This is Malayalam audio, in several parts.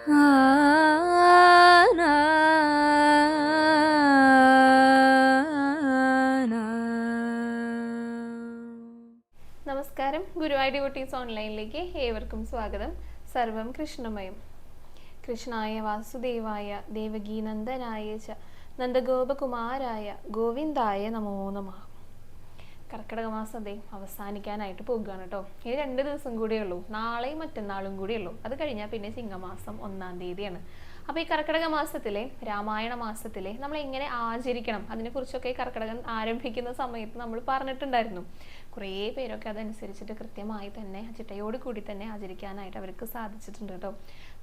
നമസ്കാരം, ഗുരുവായൂർ ഡിവോട്ടീസ് ഓൺലൈനിലേക്ക് ഏവർക്കും സ്വാഗതം. സർവം കൃഷ്ണമയം. കൃഷ്ണായ വാസുദേവായ ദേവകീനന്ദനായ ച നന്ദഗോപകുമാരായ ഗോവിന്ദായ നമോ നമഃ. കർക്കിടക മാസം അവസാനിക്കാനായിട്ട് പോകുകയാണ് കേട്ടോ. ഇനി 2 ദിവസം കൂടിയേ ഉള്ളൂ. നാളെയും മറ്റന്നാളും കൂടിയേ ഉള്ളൂ. അത് കഴിഞ്ഞാൽ പിന്നെ ചിങ്ങമാസം 1-ാം തീയതിയാണ്. അപ്പോൾ ഈ കർക്കിടക മാസത്തിലെ രാമായണ മാസത്തിലെ നമ്മൾ എങ്ങനെ ആചരിക്കണം അതിനെക്കുറിച്ചൊക്കെ കർക്കിടകം ആരംഭിക്കുന്ന സമയത്ത് നമ്മൾ പറഞ്ഞിട്ടുണ്ടായിരുന്നു. കുറേ പേരൊക്കെ അതനുസരിച്ചിട്ട് കൃത്യമായി തന്നെ ചിട്ടയോട് കൂടി തന്നെ ആചരിക്കാനായിട്ട് അവർക്ക് സാധിച്ചിട്ടുണ്ട് കേട്ടോ.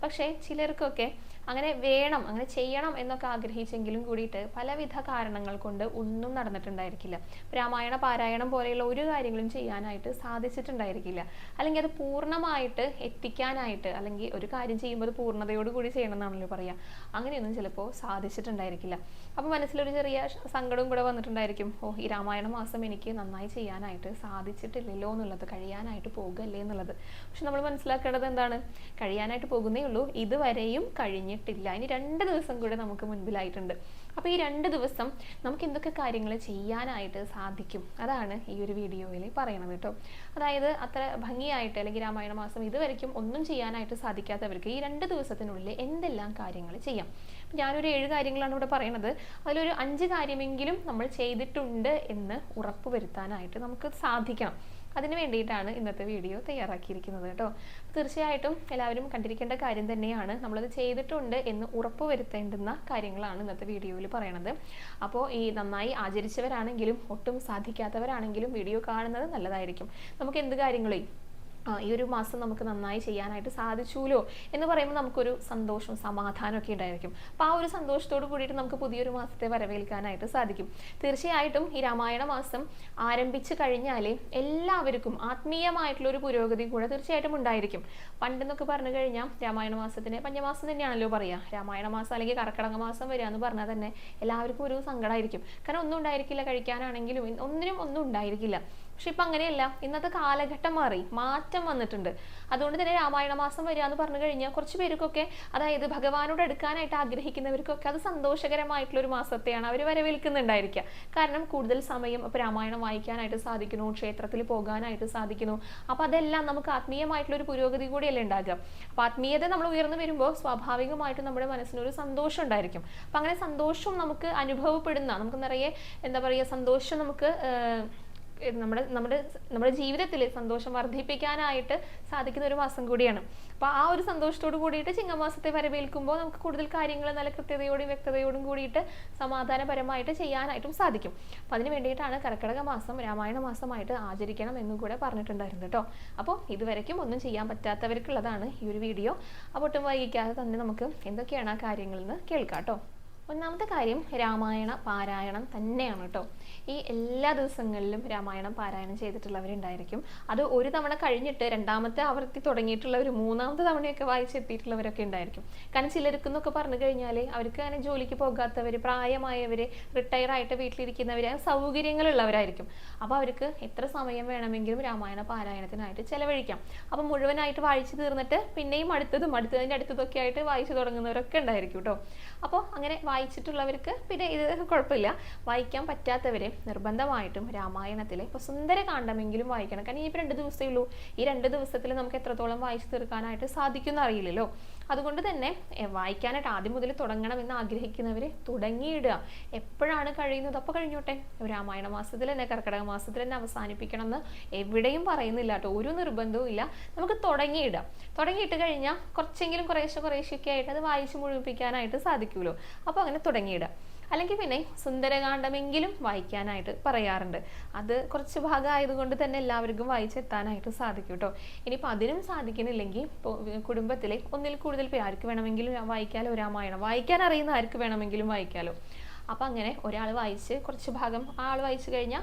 പക്ഷേ ചിലർക്കൊക്കെ അങ്ങനെ വേണം, അങ്ങനെ ചെയ്യണം എന്നൊക്കെ ആഗ്രഹിച്ചെങ്കിലും കൂടിയിട്ട് പലവിധ കാരണങ്ങൾ കൊണ്ട് ഒന്നും നടന്നിട്ടുണ്ടായിരിക്കില്ല. രാമായണ പാരായണം പോലെയുള്ള ഒരു കാര്യങ്ങളും ചെയ്യാനായിട്ട് സാധിച്ചിട്ടുണ്ടായിരിക്കില്ല. അല്ലെങ്കിൽ അത് പൂർണ്ണമായിട്ട് എത്തിക്കാനായിട്ട്, അല്ലെങ്കിൽ ഒരു കാര്യം ചെയ്യുമ്പോൾ അത് പൂർണ്ണതയോടുകൂടി ചെയ്യണം എന്നാണല്ലോ പറയുക. അങ്ങനെയൊന്നും ചിലപ്പോൾ സാധിച്ചിട്ടുണ്ടായിരിക്കില്ല. അപ്പോൾ മനസ്സിലൊരു ചെറിയ സങ്കടവും കൂടെ വന്നിട്ടുണ്ടായിരിക്കും. ഈ രാമായണ മാസം എനിക്ക് നന്നായി ചെയ്യാനായിട്ട് സാധിച്ചിട്ടില്ലല്ലോ എന്നുള്ളത്, കഴിയാനായിട്ട് പോകുകയല്ലേ എന്നുള്ളത്. പക്ഷെ നമ്മൾ മനസ്സിലാക്കേണ്ടത് എന്താണ്? കഴിയാനായിട്ട് പോകുന്നേ ഉള്ളൂ, ഇതുവരെയും കഴിഞ്ഞിട്ടില്ല. ഇനി 2 ദിവസം കൂടെ നമുക്ക് മുൻപിലായിട്ടുണ്ട്. അപ്പോൾ ഈ 2 ദിവസം നമുക്ക് എന്തൊക്കെ കാര്യങ്ങൾ ചെയ്യാനായിട്ട് സാധിക്കും അതാണ് ഈ ഒരു വീഡിയോയിൽ പറയണത് കേട്ടോ. അതായത് അത്ര ഭംഗിയായിട്ട് അല്ലെങ്കിൽ രാമായണ മാസം ഇതുവരെയ്ക്കും ഒന്നും ചെയ്യാനായിട്ട് സാധിക്കാത്തവർക്ക് ഈ 2 ദിവസത്തിനുള്ളിൽ എന്തെല്ലാം കാര്യങ്ങൾ ചെയ്യാം. ഞാനൊരു 7 കാര്യങ്ങളാണ് ഇവിടെ പറയുന്നത്. അതിലൊരു 5 കാര്യമെങ്കിലും നമ്മൾ ചെയ്തിട്ടുണ്ട് എന്ന് ഉറപ്പുവരുത്താനായിട്ട് നമുക്ക് സാധിക്കണം. അതിന് വേണ്ടിയിട്ടാണ് ഇന്നത്തെ വീഡിയോ തയ്യാറാക്കിയിരിക്കുന്നത് കേട്ടോ. തീർച്ചയായിട്ടും എല്ലാവരും കണ്ടിരിക്കേണ്ട കാര്യം തന്നെയാണ്. നമ്മളത് ചെയ്തിട്ടുണ്ട് എന്ന് ഉറപ്പുവരുത്തേണ്ടുന്ന കാര്യങ്ങളാണ് ഇന്നത്തെ വീഡിയോയിൽ പറയണത്. അപ്പോൾ ഈ നന്നായി ആചരിച്ചവരാണെങ്കിലും ഒട്ടും സാധിക്കാത്തവരാണെങ്കിലും വീഡിയോ കാണുന്നത് നല്ലതായിരിക്കും. നമുക്ക് എന്ത് കാര്യങ്ങളും ഈ ഒരു മാസം നമുക്ക് നന്നായി ചെയ്യാനായിട്ട് സാധിച്ചുല്ലോ എന്ന് പറയുമ്പോൾ നമുക്കൊരു സന്തോഷം, സമാധാനമൊക്കെ ഉണ്ടായിരിക്കും. അപ്പോൾ ആ ഒരു സന്തോഷത്തോട് കൂടിയിട്ട് നമുക്ക് പുതിയൊരു മാസത്തെ വരവേൽക്കാനായിട്ട് സാധിക്കും. തീർച്ചയായിട്ടും ഈ രാമായണ മാസം ആരംഭിച്ചു കഴിഞ്ഞാൽ എല്ലാവർക്കും ആത്മീയമായിട്ടുള്ള ഒരു പുരോഗതി കൂടെ തീർച്ചയായിട്ടും ഉണ്ടായിരിക്കും. പണ്ടെന്നൊക്കെ പറഞ്ഞു കഴിഞ്ഞാൽ രാമായണ മാസത്തിന് പഞ്ഞമാസം തന്നെയാണല്ലോ പറയുക. രാമായണ മാസം അല്ലെങ്കിൽ കർക്കിടക മാസം വരിക എന്ന് പറഞ്ഞാൽ തന്നെ എല്ലാവർക്കും ഒരു സങ്കടമായിരിക്കും. കാരണം ഒന്നും ഉണ്ടായിരിക്കില്ല, കഴിക്കാനാണെങ്കിലും ഒന്നും ഉണ്ടായിരിക്കില്ല. പക്ഷെ ഇപ്പം അങ്ങനെയല്ല. ഇന്നത്തെ കാലഘട്ടം മാറ്റം വന്നിട്ടുണ്ട്. അതുകൊണ്ട് തന്നെ രാമായണ മാസം വരിക എന്ന് പറഞ്ഞു കഴിഞ്ഞാൽ കുറച്ച് പേർക്കൊക്കെ, അതായത് ഭഗവാനോട് എടുക്കാനായിട്ട് ആഗ്രഹിക്കുന്നവർക്കൊക്കെ അത് സന്തോഷകരമായിട്ടുള്ള ഒരു മാസത്തെയാണ് അവർ വരവേൽക്കുന്നുണ്ടായിരിക്കുക. കാരണം കൂടുതൽ സമയം ഇപ്പോൾ രാമായണം വായിക്കാനായിട്ട് സാധിക്കുന്നു, ക്ഷേത്രത്തിൽ പോകാനായിട്ട് സാധിക്കുന്നു. അപ്പോൾ അതെല്ലാം നമുക്ക് ആത്മീയമായിട്ടുള്ള ഒരു പുരോഗതി കൂടിയല്ലേ ഉണ്ടാകുക. അപ്പോൾ ആത്മീയത നമ്മൾ ഉയർന്നു വരുമ്പോൾ സ്വാഭാവികമായിട്ടും നമ്മുടെ മനസ്സിനൊരു സന്തോഷം ഉണ്ടായിരിക്കും. അപ്പം അങ്ങനെ സന്തോഷം നമുക്ക് അനുഭവപ്പെടുന്ന, നമുക്ക് നിറയെ എന്താ പറയുക, സന്തോഷം നമുക്ക് നമ്മുടെ ജീവിതത്തിൽ സന്തോഷം വർദ്ധിപ്പിക്കാനായിട്ട് സാധിക്കുന്ന ഒരു മാസം കൂടിയാണ്. അപ്പോൾ ആ ഒരു സന്തോഷത്തോട് കൂടിയിട്ട് ചിങ്ങമാസത്തെ വരവേൽക്കുമ്പോൾ നമുക്ക് കൂടുതൽ കാര്യങ്ങൾ നല്ല കൃത്യതയോടും വ്യക്തതയോടും കൂടിയിട്ട് സമാധാനപരമായിട്ട് ചെയ്യാനായിട്ടും സാധിക്കും. അപ്പോൾ അതിന് വേണ്ടിയിട്ടാണ് കർക്കിടക മാസം രാമായണ മാസമായിട്ട് ആചരിക്കണം എന്നും കൂടെ പറഞ്ഞിട്ടുണ്ടായിരുന്നു കേട്ടോ. അപ്പോൾ ഇതുവരെയ്ക്കും ഒന്നും ചെയ്യാൻ പറ്റാത്തവർക്കുള്ളതാണ് ഈ ഒരു വീഡിയോ. അപ്പോൾ ഒട്ടും വൈകിക്കാതെ തന്നെ നമുക്ക് എന്തൊക്കെയാണ് ആ കാര്യങ്ങളെന്ന് കേൾക്കാം കേട്ടോ. ഒന്നാമത്തെ കാര്യം രാമായണ പാരായണം തന്നെയാണ് കേട്ടോ. ഈ എല്ലാ ദിവസങ്ങളിലും രാമായണം പാരായണം ചെയ്തിട്ടുള്ളവരുണ്ടായിരിക്കും. അത് ഒരു തവണ കഴിഞ്ഞിട്ട് 2ാമത്തെ ആവർത്തി തുടങ്ങിയിട്ടുള്ളവർ 3ാമത്തെ തവണയൊക്കെ വായിച്ചെത്തിയിട്ടുള്ളവരൊക്കെ ഉണ്ടായിരിക്കും. കാരണം ചിലർക്കെന്നൊക്കെ പറഞ്ഞു കഴിഞ്ഞാൽ അവർക്ക് അങ്ങനെ ജോലിക്ക് പോകാത്തവർ, പ്രായമായവർ, റിട്ടയർ ആയിട്ട് വീട്ടിലിരിക്കുന്നവർ, സൗകര്യങ്ങളുള്ളവരായിരിക്കും. അപ്പോൾ അവർക്ക് എത്ര സമയം വേണമെങ്കിലും രാമായണ പാരായണത്തിനായിട്ട് ചെലവഴിക്കാം. അപ്പം മുഴുവനായിട്ട് വായിച്ചു തീർന്നിട്ട് പിന്നെയും അടുത്തതിൻ്റെ അടുത്തതൊക്കെ ആയിട്ട് വായിച്ചു തുടങ്ങുന്നവരൊക്കെ ഉണ്ടായിരിക്കും കേട്ടോ. അപ്പോൾ അങ്ങനെ വായിച്ചിട്ടുള്ളവർക്ക് പിന്നെ ഇത് കുഴപ്പമില്ല. വായിക്കാൻ പറ്റാത്തവരെ നിർബന്ധമായിട്ടും രാമായണത്തിലെ ഇപ്പോൾ സുന്ദരകാന്ഡമെങ്കിലും വായിക്കണം. കാരണം ഇനിയിപ്പോൾ 2 ദിവസമേ ഉള്ളൂ. ഈ 2 ദിവസത്തിൽ നമുക്ക് എത്രത്തോളം വായിച്ചു തീർക്കാനായിട്ട് സാധിക്കുമെന്ന് അറിയില്ലല്ലോ. അതുകൊണ്ട് തന്നെ വായിക്കാനായിട്ട് ആദ്യം മുതൽ തുടങ്ങണമെന്ന് ആഗ്രഹിക്കുന്നവർ തുടങ്ങിയിടുക. എപ്പോഴാണ് കഴിയുന്നത് അപ്പോൾ കഴിഞ്ഞോട്ടെ. രാമായണ മാസത്തിൽ തന്നെ, കർക്കിടക മാസത്തിൽ തന്നെ അവസാനിപ്പിക്കണം എന്ന് എവിടെയും പറയുന്നില്ല കേട്ടോ. ഒരു നിർബന്ധവും ഇല്ല. നമുക്ക് തുടങ്ങിയിടാം. തുടങ്ങിയിട്ട് കഴിഞ്ഞാൽ കുറച്ചെങ്കിലും കുറേശ്ശൊക്കെ ആയിട്ട് അത് വായിച്ച് മുഴുമിപ്പിക്കാനായിട്ട് സാധിക്കുമല്ലോ. അപ്പോൾ അങ്ങനെ തുടങ്ങിയിടാം. അല്ലെങ്കിൽ പിന്നെ സുന്ദരകാന്ഡമെങ്കിലും വായിക്കാനായിട്ട് പറയാറുണ്ട്. അത് കുറച്ച് ഭാഗമായതുകൊണ്ട് തന്നെ എല്ലാവർക്കും വായിച്ചെത്താനായിട്ട് സാധിക്കും കേട്ടോ. ഇനിയിപ്പോൾ അതിനും സാധിക്കുന്നില്ലെങ്കിൽ കുടുംബത്തിലെ ഒന്നിൽ കൂടുതൽ പേർ ആർക്ക് വേണമെങ്കിലും വായിക്കാലോ. രാമായണം വായിക്കാൻ അറിയുന്ന ആർക്ക് വേണമെങ്കിലും വായിക്കാലോ. അപ്പോൾ അങ്ങനെ ഒരാൾ വായിച്ച് കുറച്ച് ഭാഗം ആൾ വായിച്ചു കഴിഞ്ഞാൽ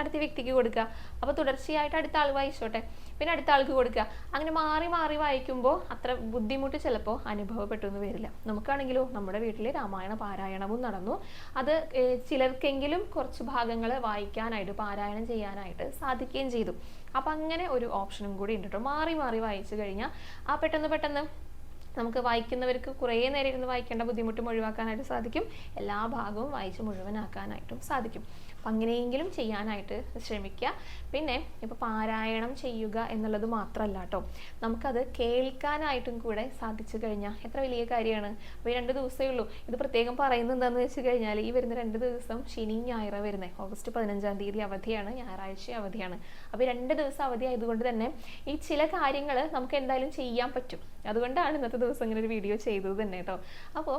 അടുത്ത വ്യക്തിക്ക് കൊടുക്കുക. അപ്പോൾ തുടർച്ചയായിട്ട് അടുത്ത ആൾ വായിച്ചോട്ടെ, പിന്നെ അടുത്ത ആൾക്ക് കൊടുക്കുക. അങ്ങനെ മാറി മാറി വായിക്കുമ്പോൾ അത്ര ബുദ്ധിമുട്ട് ചിലപ്പോൾ അനുഭവപ്പെട്ടു എന്ന് വരില്ല. നമുക്കാണെങ്കിലോ നമ്മുടെ വീട്ടിൽ രാമായണ പാരായണവും നടന്നു. അത് ചിലർക്കെങ്കിലും കുറച്ച് ഭാഗങ്ങൾ വായിക്കാനായിട്ട്, പാരായണം ചെയ്യാനായിട്ട് സാധിക്കുകയും ചെയ്തു. അപ്പം അങ്ങനെ ഒരു ഓപ്ഷനും കൂടി ഉണ്ട് കേട്ടോ. മാറി മാറി വായിച്ചു കഴിഞ്ഞാൽ പെട്ടെന്ന് നമുക്ക് വായിക്കുന്നവർക്ക് കുറേ നേരം ഇരുന്ന് വായിക്കേണ്ട ബുദ്ധിമുട്ടും ഒഴിവാക്കാനായിട്ട് സാധിക്കും. എല്ലാ ഭാഗവും വായിച്ച് മുഴുവനാക്കാനായിട്ടും സാധിക്കും. അപ്പം അങ്ങനെയെങ്കിലും ചെയ്യാനായിട്ട് ശ്രമിക്കുക. പിന്നെ ഇപ്പോൾ പാരായണം ചെയ്യുക എന്നുള്ളത് മാത്രമല്ല കേട്ടോ, നമുക്കത് കേൾക്കാനായിട്ടും കൂടെ സാധിച്ചു കഴിഞ്ഞാൽ എത്ര വലിയ കാര്യമാണ്. അപ്പോൾ ഈ 2 ദിവസമേ ഉള്ളൂ. ഇത് പ്രത്യേകം പറയുന്നത് എന്താണെന്ന് വെച്ച് കഴിഞ്ഞാൽ ഈ വരുന്ന 2 ദിവസം ശനി ഞായർ വരുന്നത്. ഓഗസ്റ്റ് 15-ാം തീയതി അവധിയാണ്, ഞായറാഴ്ച അവധിയാണ്. അപ്പോൾ ഈ 2 ദിവസം അവധി ആയതുകൊണ്ട് തന്നെ ഈ ചില കാര്യങ്ങൾ നമുക്ക് എന്തായാലും ചെയ്യാൻ പറ്റും. അതുകൊണ്ടാണ് ഇന്നത്തെ ദിവസം ഇങ്ങനെ ഒരു വീഡിയോ ചെയ്തത് തന്നെ കേട്ടോ. അപ്പോൾ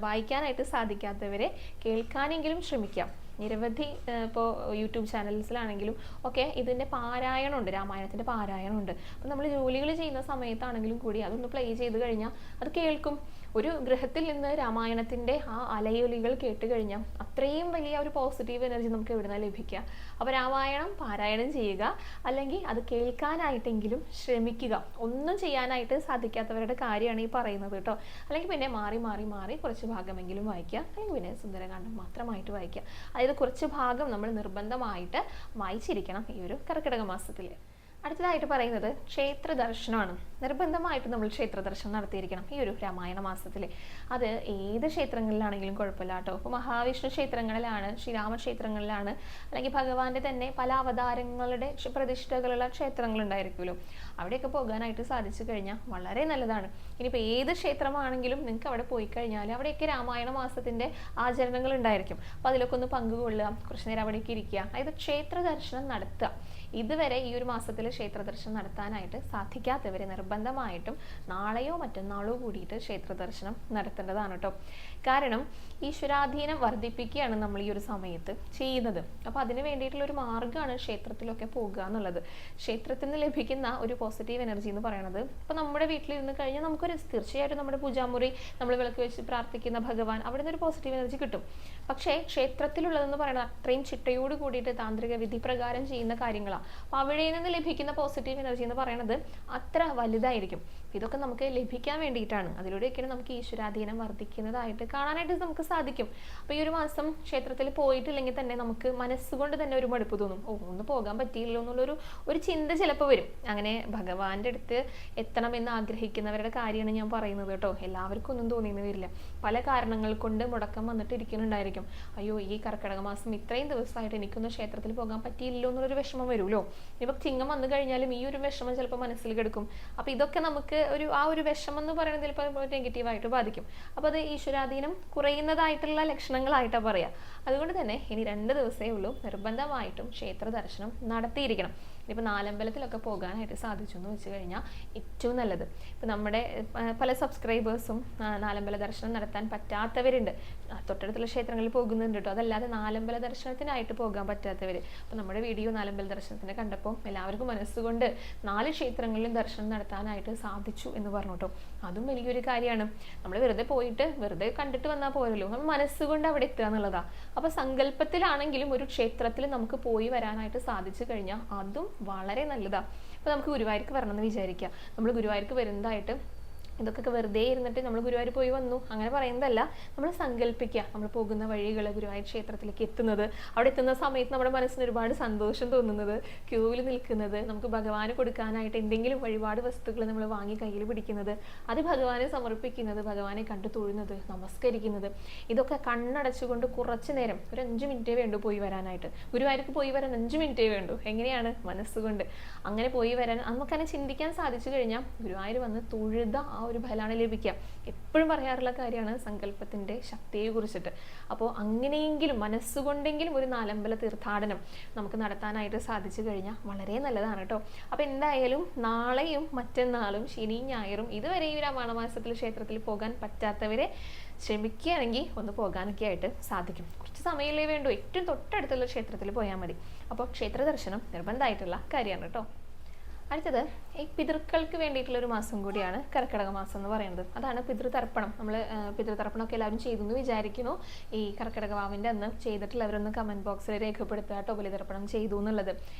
വായിക്കാനായിട്ട് സാധിക്കാത്തവരെ കേൾക്കാനെങ്കിലും ശ്രമിക്കാം. നിരവധി ഇപ്പോൾ യൂട്യൂബ് ചാനൽസിലാണെങ്കിലും ഒക്കെ ഇതിൻ്റെ പാരായണമുണ്ട്, രാമായണത്തിൻ്റെ പാരായണമുണ്ട്. അപ്പം നമ്മൾ ജോലികൾ ചെയ്യുന്ന സമയത്താണെങ്കിലും കൂടി അതൊന്ന് പ്ലേ ചെയ്ത് കഴിഞ്ഞാൽ അത് കേൾക്കും. ഒരു ഗൃഹത്തിൽ നിന്ന് രാമായണത്തിൻ്റെ ആ അലയൊലികൾ കേട്ട് കഴിഞ്ഞാൽ അത്രയും വലിയ ഒരു പോസിറ്റീവ് എനർജി നമുക്ക് എവിടെ നിന്നാണ് ലഭിക്കുക. അപ്പോൾ രാമായണം പാരായണം ചെയ്യുക, അല്ലെങ്കിൽ അത് കേൾക്കാനായിട്ടെങ്കിലും ശ്രമിക്കുക. ഒന്നും ചെയ്യാനായിട്ട് സാധിക്കാത്തവരുടെ കാര്യമാണ് ഈ പറയുന്നത് കേട്ടോ. അല്ലെങ്കിൽ പിന്നെ മാറി മാറി മാറി കുറച്ച് ഭാഗമെങ്കിലും വായിക്കുക, അല്ലെങ്കിൽ പിന്നെ സുന്ദരകാന്ഡം മാത്രമായിട്ട് വായിക്കുക. അതായത് കുറച്ച് ഭാഗം നമ്മൾ നിർബന്ധമായിട്ട് വായിച്ചിരിക്കണം ഈ ഒരു കർക്കിടക മാസത്തിൽ. അടുത്തതായിട്ട് പറയുന്നത് ക്ഷേത്ര ദർശനമാണ്. നിർബന്ധമായിട്ട് നമ്മൾ ക്ഷേത്ര ദർശനം നടത്തിയിരിക്കണം ഈ ഒരു രാമായണ മാസത്തിൽ. അത് ഏത് ക്ഷേത്രങ്ങളിലാണെങ്കിലും കുഴപ്പമില്ല കേട്ടോ. ഇപ്പോൾ മഹാവിഷ്ണു ക്ഷേത്രങ്ങളിലാണ്, ശ്രീരാമക്ഷേത്രങ്ങളിലാണ്, അല്ലെങ്കിൽ ഭഗവാന്റെ തന്നെ പല അവതാരങ്ങളുടെ പ്രതിഷ്ഠകളുള്ള ക്ഷേത്രങ്ങളുണ്ടായിരിക്കുമല്ലോ, അവിടെയൊക്കെ പോകാനായിട്ട് സാധിച്ചു കഴിഞ്ഞാൽ വളരെ നല്ലതാണ്. ഇനിയിപ്പോൾ ഏത് ക്ഷേത്രമാണെങ്കിലും നിങ്ങൾക്ക് അവിടെ പോയി കഴിഞ്ഞാൽ അവിടെയൊക്കെ രാമായണ മാസത്തിൻ്റെ ആചരണങ്ങൾ ഉണ്ടായിരിക്കും. അപ്പോൾ അതിലൊക്കെ ഒന്ന് പങ്കുകൊള്ളുക, കുറച്ച് നേരം അവിടേക്ക് ഇരിക്കുക, അതായത് ക്ഷേത്ര ദർശനം നടത്തുക. ഇതുവരെ ഈ ഒരു മാസത്തിൽ ക്ഷേത്ര ദർശനം നടത്താനായിട്ട് സാധിക്കാത്തവർ നിർബന്ധമായിട്ടും നാളെയോ മറ്റന്നാളോ കൂടിയിട്ട് ക്ഷേത്ര ദർശനം നടത്തേണ്ടതാണ് കേട്ടോ. കാരണം ഈശ്വരാധീനം വർദ്ധിപ്പിക്കുകയാണ് നമ്മൾ ഈ ഒരു സമയത്ത് ചെയ്യുന്നത്. അപ്പോൾ അതിന് വേണ്ടിയിട്ടുള്ള ഒരു മാർഗ്ഗമാണ് ക്ഷേത്രത്തിലൊക്കെ പോകുക എന്നുള്ളത്. ക്ഷേത്രത്തിൽ നിന്ന് ലഭിക്കുന്ന ഒരു പോസിറ്റീവ് എനർജി എന്ന് പറയുന്നത്, ഇപ്പോൾ നമ്മുടെ വീട്ടിലിരുന്ന് കഴിഞ്ഞാൽ നമുക്കൊരു തീർച്ചയായിട്ടും നമ്മുടെ പൂജാമുറി നമ്മൾ വിളക്ക് വെച്ച് പ്രാർത്ഥിക്കുന്ന ഭഗവാൻ, അവിടെ നിന്ന് ഒരു പോസിറ്റീവ് എനർജി കിട്ടും. പക്ഷേ ക്ഷേത്രത്തിലുള്ളതെന്ന് പറയുന്നത് അത്രയും ചിട്ടയോട് കൂടിയിട്ട് താന്ത്രിക വിധി പ്രകാരം ചെയ്യുന്ന കാര്യങ്ങളാണ്. അപ്പോൾ അവിടെ നിന്ന് ലഭിക്കുന്ന പോസിറ്റീവ് എനർജി എന്ന് പറയുന്നത് അത്ര വലുതായിരിക്കും. ഇതൊക്കെ നമുക്ക് ലഭിക്കാൻ വേണ്ടിയിട്ടാണ്. അതിലൂടെയൊക്കെയാണ് നമുക്ക് ഈശ്വരാധീനം വർദ്ധിക്കുന്നതായിട്ട് കാണാനായിട്ട് നമുക്ക് സാധിക്കും. അപ്പോൾ ഈ ഒരു മാസം ക്ഷേത്രത്തിൽ പോയിട്ടില്ലെങ്കിൽ തന്നെ നമുക്ക് മനസ്സുകൊണ്ട് തന്നെ ഒരു മടുപ്പ് തോന്നും. ഒന്ന് പോകാൻ പറ്റിയില്ലോ എന്നുള്ളൊരു ചിന്ത ചിലപ്പോൾ വരും. അങ്ങനെ ഭഗവാന്റെ അടുത്ത് എത്തണമെന്ന് ആഗ്രഹിക്കുന്നവരുടെ കാര്യമാണ് ഞാൻ പറയുന്നത് കേട്ടോ. എല്ലാവർക്കും ഒന്നും തോന്നിയെന്ന് വരില്ല. പല കാരണങ്ങൾ കൊണ്ട് മുടക്കം വന്നിട്ട് ഇരിക്കുന്നുണ്ടായിരിക്കും. അയ്യോ, ഈ കർക്കിടക മാസം ഇത്രയും ദിവസമായിട്ട് എനിക്കൊന്നും ക്ഷേത്രത്തിൽ പോകാൻ പറ്റിയില്ലോ എന്നുള്ളൊരു വിഷമം വരുമല്ലോ. ഇപ്പം ചിങ്ങം വന്നു കഴിഞ്ഞാലും ഈ ഒരു വിഷമം ചിലപ്പോൾ മനസ്സിൽ കിടക്കും. അപ്പോൾ ഇതൊക്കെ നമുക്ക് ആ ഒരു വിഷമം എന്ന് പറയുന്നത് ചിലപ്പോൾ നെഗറ്റീവായിട്ട് ബാധിക്കും. അപ്പോൾ അത് ഈശ്വരാധീനം കുറയുന്നതായിട്ടുള്ള ലക്ഷണങ്ങളായിട്ടാണ് പറയുക. അതുകൊണ്ട് തന്നെ ഇനി 2 ദിവസമേ ഉള്ളൂ, നിർബന്ധമായിട്ടും ക്ഷേത്ര ദർശനം നടത്തിയിരിക്കണം. ഇനിയിപ്പോൾ നാലമ്പലത്തിലൊക്കെ പോകാനായിട്ട് സാധിച്ചു എന്ന് വെച്ച് കഴിഞ്ഞാൽ ഏറ്റവും നല്ലത്. ഇപ്പം നമ്മുടെ പല സബ്സ്ക്രൈബേഴ്സും നാലമ്പല ദർശനം നടത്താൻ പറ്റാത്തവരുണ്ട്. തൊട്ടടുത്തുള്ള ക്ഷേത്രങ്ങളിൽ പോകുന്നുണ്ട് കേട്ടോ. അതല്ലാതെ നാലമ്പല ദർശനത്തിനായിട്ട് പോകാൻ പറ്റാത്തവർ, അപ്പോൾ നമ്മുടെ വീഡിയോ നാലമ്പല ദർശനത്തിന് കണ്ടപ്പോൾ എല്ലാവർക്കും മനസ്സുകൊണ്ട് 4 ക്ഷേത്രങ്ങളിലും ദർശനം നടത്താനായിട്ട് സാധിച്ചു എന്ന് പറഞ്ഞു കേട്ടോ. അതും വലിയൊരു കാര്യമാണ്. നമ്മൾ വെറുതെ പോയിട്ട് വെറുതെ കണ്ടിട്ട് വന്നാൽ പോരല്ലോ, നമ്മൾ മനസ്സുകൊണ്ട് അവിടെ എത്തുക എന്നുള്ളതാണ്. അപ്പോൾ സങ്കല്പത്തിലാണെങ്കിലും ഒരു ക്ഷേത്രത്തിൽ നമുക്ക് പോയി വരാനായിട്ട് സാധിച്ചു കഴിഞ്ഞാൽ അതും വളരെ നല്ലതാണ്. അപ്പോൾ നമുക്ക് ഗുരുവായൂർക്ക് വരണമെന്ന് വിചാരിക്കുക. നമ്മൾ ഗുരുവായൂർക്ക് വരുന്നതായിട്ട് ഇതൊക്കെ വെറുതെ ഇരുന്നിട്ട് നമ്മൾ ഗുരുവായൂർ പോയി വന്നു അങ്ങനെ പറയുന്നതല്ല. നമ്മൾ സങ്കല്പിക്കുക, നമ്മൾ പോകുന്ന വഴികൾ, ഗുരുവായൂർ ക്ഷേത്രത്തിലേക്ക് എത്തുന്നത്, അവിടെ എത്തുന്ന സമയത്ത് നമ്മുടെ മനസ്സിന് ഒരുപാട് സന്തോഷം തോന്നുന്നത്, ക്യൂവിൽ നിൽക്കുന്നത്, നമുക്ക് ഭഗവാന് കൊടുക്കാനായിട്ട് എന്തെങ്കിലും വഴിപാട് വസ്തുക്കൾ നമ്മൾ വാങ്ങി കയ്യിൽ പിടിക്കുന്നത്, അത് ഭഗവാനെ സമർപ്പിക്കുന്നത്, ഭഗവാനെ കണ്ടു തൊഴുന്നത്, നമസ്കരിക്കുന്നത്, ഇതൊക്കെ കണ്ണടച്ചുകൊണ്ട് കുറച്ച് നേരം ഒരു 5 മിനിറ്റേ വേണ്ടു പോയി വരാനായിട്ട്. ഗുരുവായൂർക്ക് പോയി വരാൻ 5 മിനിറ്റേ വേണ്ടു. എങ്ങനെയാണ്? മനസ്സുകൊണ്ട് അങ്ങനെ പോയി വരാൻ നമുക്കങ്ങനെ ചിന്തിക്കാൻ സാധിച്ചു കഴിഞ്ഞാൽ ഗുരുവായൂർ വന്ന് തൊഴുത ആ ഒരു ഫലമാണ് ലഭിക്കുക. എപ്പോഴും പറയാറുള്ള കാര്യമാണ് സങ്കല്പത്തിൻ്റെ ശക്തിയെ കുറിച്ചിട്ട്. അപ്പോൾ അങ്ങനെയെങ്കിലും മനസ്സുകൊണ്ടെങ്കിലും ഒരു നാലമ്പല തീർത്ഥാടനം നമുക്ക് നടത്താനായിട്ട് സാധിച്ചു കഴിഞ്ഞാൽ വളരെ നല്ലതാണ് കേട്ടോ. അപ്പോൾ എന്തായാലും നാളെയും മറ്റന്നാളും ശനിയും ഞായറും ഇതുവരെ ഈ രാമായണ മാസത്തിൽ ക്ഷേത്രത്തിൽ പോകാൻ പറ്റാത്തവരെ ശ്രമിക്കുകയാണെങ്കിൽ ഒന്ന് പോകാനൊക്കെ ആയിട്ട് സാധിക്കും. കുറച്ച് സമയമല്ലേ വേണ്ടൂ. ഏറ്റവും തൊട്ടടുത്തുള്ള ക്ഷേത്രത്തിൽ പോയാൽ മതി. അപ്പോൾ ക്ഷേത്ര ദർശനം നിർബന്ധമായിട്ടുള്ള കാര്യമാണ് കേട്ടോ. അടുത്തത് ഈ പിതൃക്കൾക്ക് വേണ്ടിയിട്ടുള്ള ഒരു മാസം കൂടിയാണ് കർക്കിടക മാസം എന്ന് പറയുന്നത്. അതാണ് പിതൃതർപ്പണം. നമ്മൾ പിതൃതർപ്പണമൊക്കെ എല്ലാവരും ചെയ്തു എന്ന് വിചാരിക്കുന്നു. ഈ കർക്കിടക വാവിൻ്റെ അന്ന് ചെയ്തിട്ടുള്ളവരൊന്ന് കമൻറ്റ് ബോക്സിൽ രേഖപ്പെടുത്തുക കേട്ടോ, ബലിതർപ്പണം ചെയ്തു എന്നുള്ളത്.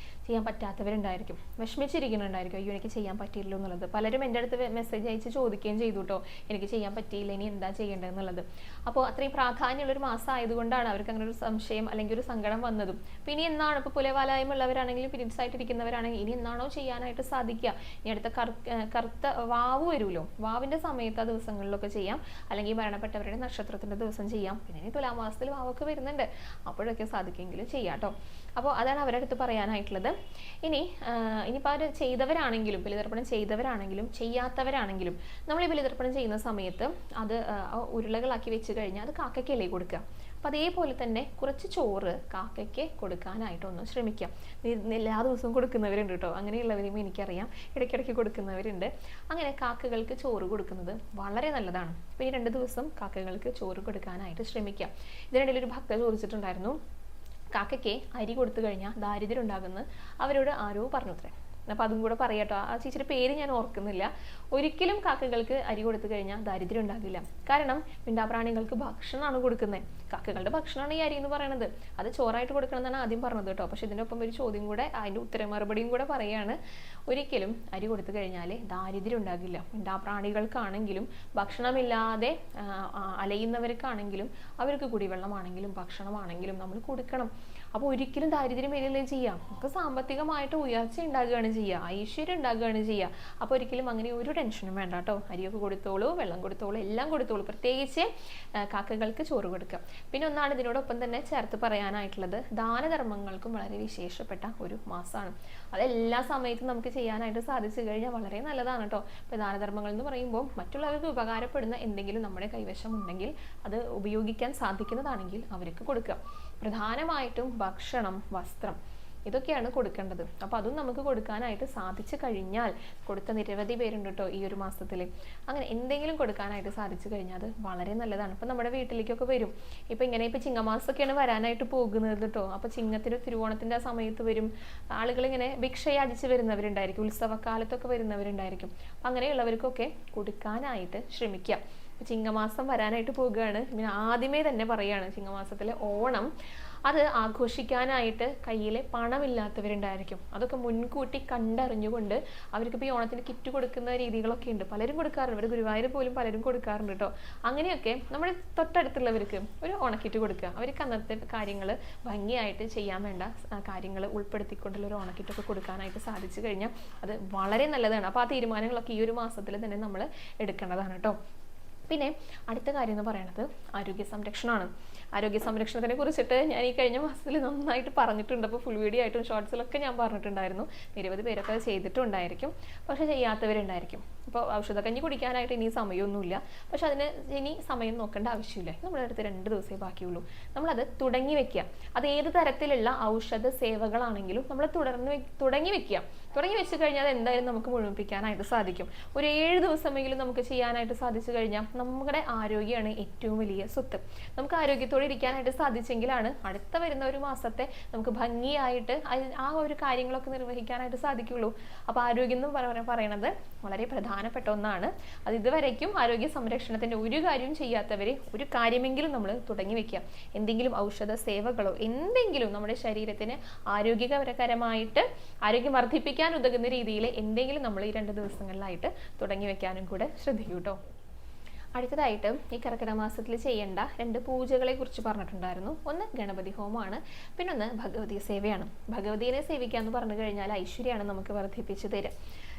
ചെയ്യാൻ പറ്റാത്തവരുണ്ടായിരിക്കും, വിഷമിച്ചിരിക്കുന്നുണ്ടായിരിക്കും, അയ്യോ എനിക്ക് ചെയ്യാൻ പറ്റിയില്ല എന്നുള്ളത്. പലരും എൻ്റെ അടുത്ത് മെസ്സേജ് അയച്ച് ചോദിക്കുകയും ചെയ്തു കേട്ടോ, എനിക്ക് ചെയ്യാൻ പറ്റിയില്ല, ഇനി എന്താ ചെയ്യേണ്ടതെന്നുള്ളത്. അപ്പോൾ അത്രയും പ്രാധാന്യമുള്ളൊരു മാസം ആയതുകൊണ്ടാണ് അവർക്ക് അങ്ങനെ ഒരു സംശയം അല്ലെങ്കിൽ ഒരു സങ്കടം വന്നതും. അപ്പോൾ ഇനി എന്നാണ്, ഇപ്പോൾ പുലവാലായ്മയുള്ളവരാണെങ്കിലും പീരീഡ്സ് ആയിട്ടിരിക്കുന്നവരാണെങ്കിൽ ഇനി എന്നാണോ ചെയ്യാനായിട്ട് സാധിക്കുക, ഇനി അടുത്ത കറുത്ത വാവ് വരുമല്ലോ, വാവിൻ്റെ സമയത്ത് ആ ദിവസങ്ങളിലൊക്കെ ചെയ്യാം, അല്ലെങ്കിൽ മരണപ്പെട്ടവരുടെ നക്ഷത്രത്തിൻ്റെ ദിവസം ചെയ്യാം. പിന്നെ ഇനി തുലാമാസത്തിൽ വാവൊക്കെ വരുന്നുണ്ട്, അപ്പോഴൊക്കെ സാധിക്കുമെങ്കിലും ചെയ്യാം കേട്ടോ. അപ്പോൾ അതാണ് അവരുടെ അടുത്ത് പറയാനായിട്ടുള്ളത്. ഇനിയിപ്പോൾ അവർ ചെയ്തവരാണെങ്കിലും, ബലിതർപ്പണം ചെയ്തവരാണെങ്കിലും ചെയ്യാത്തവരാണെങ്കിലും, നമ്മൾ ഈ ബലിതർപ്പണം ചെയ്യുന്ന സമയത്ത് അത് ഉരുളകളാക്കി വെച്ച് കഴിഞ്ഞാൽ അത് കാക്കയ്ക്കല്ലേ കൊടുക്കുക. അപ്പം അതേപോലെ തന്നെ കുറച്ച് ചോറ് കാക്കയ്ക്ക് കൊടുക്കാനായിട്ടൊന്ന് ശ്രമിക്കാം. എല്ലാ ദിവസവും കൊടുക്കുന്നവരുണ്ട് കേട്ടോ, അങ്ങനെയുള്ളവരെയും എനിക്കറിയാം, ഇടയ്ക്കിടയ്ക്ക് കൊടുക്കുന്നവരുണ്ട്. അങ്ങനെ കാക്കകൾക്ക് ചോറ് കൊടുക്കുന്നത് വളരെ നല്ലതാണ്. അപ്പോൾ ഈ 2 ദിവസം കാക്കകൾക്ക് ചോറ് കൊടുക്കാനായിട്ട് ശ്രമിക്കാം. ഇതിനിടയിൽ ഒരു ഭക്ത ചോദിച്ചിട്ടുണ്ടായിരുന്നു, കാക്കയ്ക്ക് അരി കൊടുത്തു കഴിഞ്ഞാൽ ദാരിദ്ര്യം ഉണ്ടാകുമെന്ന് അവരോട് ആരോ പറഞ്ഞുത്രേ. അപ്പം അതും കൂടെ പറയാട്ടോ, ആ ചേച്ചിയുടെ പേര് ഞാൻ ഓർക്കുന്നില്ല. ഒരിക്കലും കാക്കകൾക്ക് അരി കൊടുത്തു കഴിഞ്ഞാൽ ദാരിദ്ര്യം ഉണ്ടാകില്ല. കാരണം മിണ്ടാപ്രാണികൾക്ക് ഭക്ഷണമാണ് കൊടുക്കുന്നത്, കാക്കകളുടെ ഭക്ഷണമാണ് ഈ അരി എന്ന് പറയുന്നത്. അത് ചോറായിട്ട് കൊടുക്കണം എന്നാണ് ആദ്യം പറഞ്ഞത് കേട്ടോ. പക്ഷെ ഇതിനൊപ്പം ഒരു ചോദ്യം കൂടെ, അതിൻ്റെ മറുപടിയും കൂടെ പറയാണ്, ഒരിക്കലും അരി കൊടുത്തു കഴിഞ്ഞാൽ ദാരിദ്ര്യം ഉണ്ടാകില്ല. മിണ്ടാപ്രാണികൾക്കാണെങ്കിലും ഭക്ഷണമില്ലാതെ അലയുന്നവർക്കാണെങ്കിലും അവർക്ക് കുടിവെള്ളമാണെങ്കിലും ഭക്ഷണമാണെങ്കിലും നമ്മൾ കൊടുക്കണം. അപ്പോൾ ഒരിക്കലും ദാരിദ്ര്യം വരികയല്ലേ ചെയ്യാം, നമുക്ക് സാമ്പത്തികമായിട്ട് ഉയർച്ച ഉണ്ടാകുകയാണ് ചെയ്യുക, ഐശ്വര്യം ഉണ്ടാകുകയാണ് ചെയ്യുക. അപ്പോൾ ഒരിക്കലും അങ്ങനെ ഒരു ടെൻഷനും വേണ്ട കേട്ടോ. അരിയൊക്കെ കൊടുത്തോളൂ, വെള്ളം കൊടുത്തോളൂ, എല്ലാം കൊടുത്തോളൂ. പ്രത്യേകിച്ച് കാക്കകൾക്ക് ചോറ് കൊടുക്കുക. പിന്നെ ഒന്നാണ് ഇതിനോടൊപ്പം തന്നെ ചേർത്ത് പറയാനായിട്ടുള്ളത്, ദാനധർമ്മങ്ങൾക്കും വളരെ വിശേഷപ്പെട്ട ഒരു മാസമാണ്. അതെല്ലാ സമയത്തും നമുക്ക് ചെയ്യാനായിട്ട് സാധിച്ചു കഴിഞ്ഞാൽ വളരെ നല്ലതാണ് കേട്ടോ. ഇപ്പോൾ ദാനധർമ്മങ്ങൾ എന്ന് പറയുമ്പോൾ മറ്റുള്ളവർക്ക് ഉപകാരപ്പെടുന്ന എന്തെങ്കിലും നമ്മുടെ കൈവശം ഉണ്ടെങ്കിൽ അത് ഉപയോഗിക്കാൻ സാധിക്കുന്നതാണെങ്കിൽ അവർക്ക് കൊടുക്കുക. പ്രധാനമായിട്ടും ഭക്ഷണം, വസ്ത്രം, ഇതൊക്കെയാണ് കൊടുക്കേണ്ടത്. അപ്പോൾ അതും നമുക്ക് കൊടുക്കാനായിട്ട് സാധിച്ചു കഴിഞ്ഞാൽ, കൊടുത്ത നിരവധി പേരുണ്ട് കേട്ടോ ഈ ഒരു മാസത്തിൽ, അങ്ങനെ എന്തെങ്കിലും കൊടുക്കാനായിട്ട് സാധിച്ചു കഴിഞ്ഞാൽ അത് വളരെ നല്ലതാണ്. ഇപ്പം നമ്മുടെ വീട്ടിലേക്കൊക്കെ വരും. ഇപ്പം ചിങ്ങമാസമൊക്കെയാണ് വരാനായിട്ട് പോകുന്നത് കേട്ടോ. അപ്പോൾ തിരുവോണത്തിൻ്റെ ആ സമയത്ത് വരും ആളുകൾ, ഇങ്ങനെ ഭിക്ഷയാചിച്ച് വരുന്നവരുണ്ടായിരിക്കും, ഉത്സവക്കാലത്തൊക്കെ വരുന്നവരുണ്ടായിരിക്കും. അപ്പം അങ്ങനെയുള്ളവർക്കൊക്കെ കൊടുക്കാനായിട്ട് ശ്രമിക്കുക. ചിങ്ങമാസം വരാനായിട്ട് പോകുകയാണ്. പിന്നെ ആദ്യമേ തന്നെ പറയുകയാണ്, ചിങ്ങമാസത്തിലെ ഓണം അത് ആഘോഷിക്കാനായിട്ട് കയ്യിൽ പണമില്ലാത്തവരുണ്ടായിരിക്കും. അതൊക്കെ മുൻകൂട്ടി കണ്ടറിഞ്ഞുകൊണ്ട് അവർക്കിപ്പോൾ ഈ ഓണത്തിന് കിറ്റ് കൊടുക്കുന്ന രീതികളൊക്കെ ഉണ്ട്, പലരും കൊടുക്കാറുണ്ട്. ഇവിടെ ഗുരുവായൂർ പോലും പലരും കൊടുക്കാറുണ്ട് കേട്ടോ. അങ്ങനെയൊക്കെ നമ്മുടെ തൊട്ടടുത്തുള്ളവർക്ക് ഒരു ഓണക്കിറ്റ് കൊടുക്കുക. അവർക്ക് അന്നത്തെ കാര്യങ്ങൾ ഭംഗിയായിട്ട് ചെയ്യാൻ വേണ്ട കാര്യങ്ങൾ ഉൾപ്പെടുത്തിക്കൊണ്ടുള്ള ഒരു ഓണക്കിറ്റൊക്കെ കൊടുക്കാനായിട്ട് സാധിച്ചു കഴിഞ്ഞാൽ അത് വളരെ നല്ലതാണ്. അപ്പോൾ ആ തീരുമാനങ്ങളൊക്കെ ഈ ഒരു മാസത്തിൽ തന്നെ നമ്മൾ എടുക്കേണ്ടതാണ് കേട്ടോ. പിന്നെ അടുത്ത കാര്യം എന്ന് പറയുന്നത് ആരോഗ്യ സംരക്ഷണമാണ്. ആരോഗ്യ സംരക്ഷണത്തിനെ കുറിച്ചിട്ട് ഞാൻ ഈ കഴിഞ്ഞ മാസത്തിൽ നന്നായിട്ട് പറഞ്ഞിട്ടുണ്ട്. അപ്പോൾ ഫുൾ വീഡിയോ ആയിട്ടും ഷോർട്സിലൊക്കെ ഞാൻ പറഞ്ഞിട്ടുണ്ടായിരുന്നു. നിരവധി പേരൊക്കെ അത് ചെയ്തിട്ടുണ്ടായിരിക്കും, പക്ഷെ ചെയ്യാത്തവരുണ്ടായിരിക്കും. ഇപ്പോൾ ഔഷധക്കഞ്ഞി കുടിക്കാനായിട്ട് ഇനി സമയമൊന്നുമില്ല, പക്ഷെ അതിന് ഇനി സമയം നോക്കേണ്ട ആവശ്യമില്ല. നമ്മുടെ അടുത്ത് 2 ദിവസമേ ബാക്കിയുള്ളൂ. നമ്മളത് തുടങ്ങി വെക്കുക. അത് ഏത് തരത്തിലുള്ള ഔഷധ സേവകളാണെങ്കിലും നമ്മൾ തുടങ്ങി വെക്കുക. തുടങ്ങി വെച്ച് കഴിഞ്ഞാൽ അത് എന്തായാലും നമുക്ക് മുഴുമിപ്പിക്കാനായിട്ട് സാധിക്കും. ഒരു 7 ദിവസമെങ്കിലും നമുക്ക് ചെയ്യാനായിട്ട് സാധിച്ചു കഴിഞ്ഞാൽ നമ്മുടെ ആരോഗ്യമാണ് ഏറ്റവും വലിയ സ്വത്ത്. നമുക്ക് ആരോഗ്യത്തോടെ ഇരിക്കാനായിട്ട് സാധിച്ചെങ്കിലാണ് അടുത്ത വരുന്ന ഒരു മാസത്തെ നമുക്ക് ഭംഗിയായിട്ട് ആ ഒരു കാര്യങ്ങളൊക്കെ നിർവഹിക്കാനായിട്ട് സാധിക്കുള്ളൂ. അപ്പോൾ ആരോഗ്യം എന്ന് പറയുന്നത് വളരെ പ്രധാനപ്പെട്ട ഒന്നാണ്. അത് ഇതുവരേക്കും ആരോഗ്യ സംരക്ഷണത്തിന്റെ ഒരു കാര്യവും ചെയ്യാത്തവരെ ഒരു കാര്യമെങ്കിലും നമ്മൾ തുടങ്ങി വെക്കുക. എന്തെങ്കിലും ഔഷധ സേവകളോ എന്തെങ്കിലും നമ്മുടെ ശരീരത്തിന് ആരോഗ്യകരമായിട്ട് ആരോഗ്യം വർദ്ധിപ്പിക്കാൻ ഉതകുന്ന രീതിയിൽ എന്തെങ്കിലും നമ്മൾ ഈ 2 ദിവസങ്ങളിലായിട്ട് തുടങ്ങി വെക്കാനും കൂടെ ശ്രദ്ധിക്കൂ കേട്ടോ. അടുത്തതായിട്ട് ഈ കർക്കിടക മാസത്തിൽ ചെയ്യേണ്ട 2 പൂജകളെ കുറിച്ച് പറഞ്ഞിട്ടുണ്ടായിരുന്നു. ഒന്ന് ഗണപതി ഹോമമാണ്, പിന്നെ ഒന്ന് ഭഗവതി സേവയാണ്. ഭഗവതിയെ സേവിക്കുക എന്ന് പറഞ്ഞു കഴിഞ്ഞാൽ ഐശ്വര്യമാണ് നമുക്ക് വർദ്ധിപ്പിച്ചു തരിക.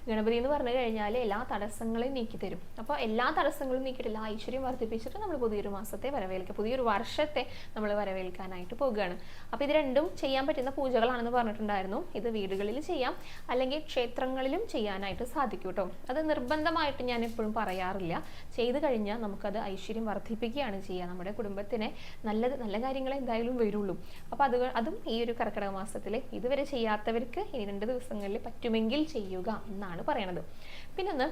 ഗണപതി എന്ന് പറഞ്ഞു കഴിഞ്ഞാൽ എല്ലാ തടസ്സങ്ങളെയും നീക്കി തരും. അപ്പോൾ എല്ലാ തടസ്സങ്ങളും നീക്കിയിട്ട് എല്ലാ ഐശ്വര്യം വർദ്ധിപ്പിച്ചിട്ട് നമ്മൾ പുതിയൊരു മാസത്തെ വരവേൽക്കുക, പുതിയൊരു വർഷത്തെ നമ്മൾ വരവേൽക്കാനായിട്ട് പോകുകയാണ്. അപ്പോൾ ഇത് രണ്ടും ചെയ്യാൻ പറ്റുന്ന പൂജകളാണെന്ന് പറഞ്ഞിട്ടുണ്ടായിരുന്നു. ഇത് വീടുകളിൽ ചെയ്യാം, അല്ലെങ്കിൽ ക്ഷേത്രങ്ങളിലും ചെയ്യാനായിട്ട് സാധിക്കും കേട്ടോ. അത് നിർബന്ധമായിട്ട് ഞാൻ എപ്പോഴും പറയാറില്ല. ചെയ്ത് കഴിഞ്ഞാൽ നമുക്കത് ഐശ്വര്യം വർദ്ധിപ്പിക്കുകയാണ് ചെയ്യുക. നമ്മുടെ കുടുംബത്തിന് നല്ല കാര്യങ്ങൾ എന്തായാലും വരുള്ളൂ. അപ്പോൾ അതും ഈ ഒരു കർക്കിടക മാസത്തിൽ ഇതുവരെ ചെയ്യാത്തവർക്ക് ഈ 2 ദിവസങ്ങളിൽ പറ്റുമെങ്കിൽ ചെയ്യുക എന്നാണ് പറയണത്. പിന്നെ ഒന്ന്